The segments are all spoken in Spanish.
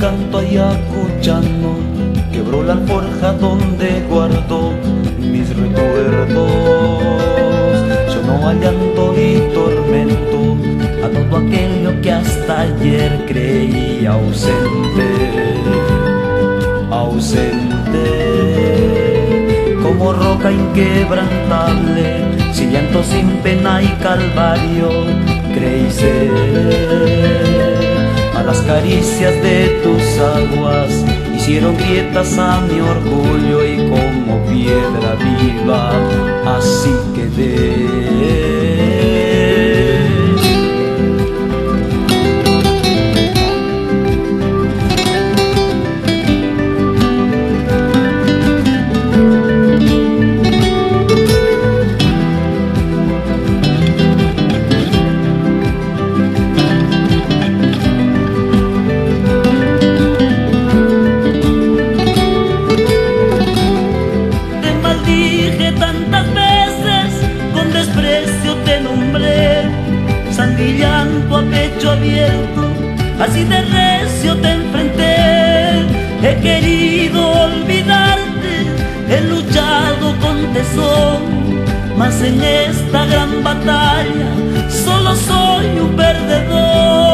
canto ayacuchano quebró la alforja donde guardó mis recuerdos. Sonó al llanto y tormento a todo aquello que hasta ayer creía ausente, ausente. Como roca inquebrantable, sin llanto, sin pena y calvario, creí ser. A las caricias de tus aguas hicieron grietas a mi orgullo y como piedra viva así quedé. Sangrillando a pecho abierto, así de recio te enfrenté. He querido olvidarte, he luchado con tesón, mas en esta gran batalla solo soy un perdedor.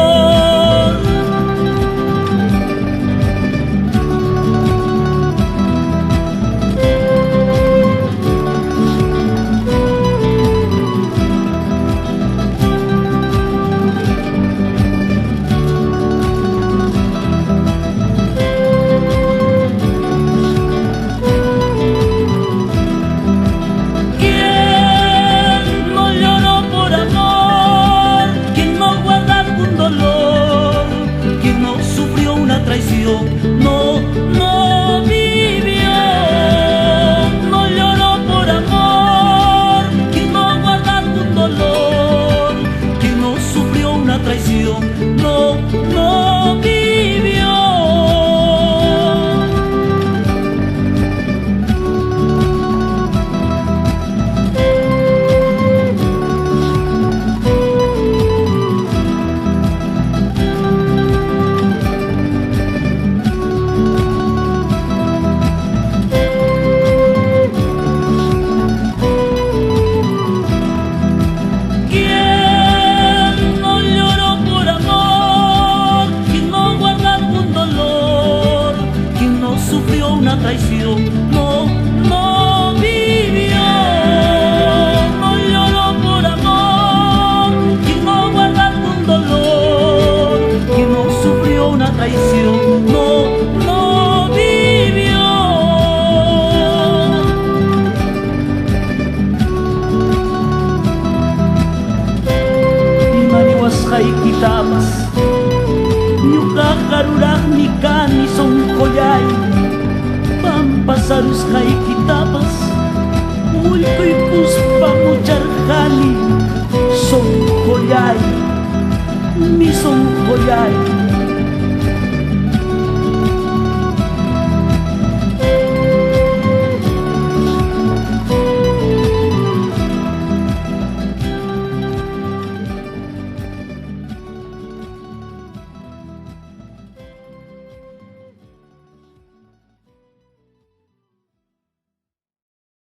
No, no vivió, no lloró por amor. Quien no guarda algún dolor, quien no sufrió una traición, no, no vivió. Traición, no, no vivió, no lloró por amor. Quien no guarda algún dolor, quien no sufrió una traición, no, no vivió. Imaniwas haykitapas, ñuqa qaruraqmi kani sonqollay. Pampasarus haykitapas mullkuykuspa mucharqani sonqollay, mi sonqollay.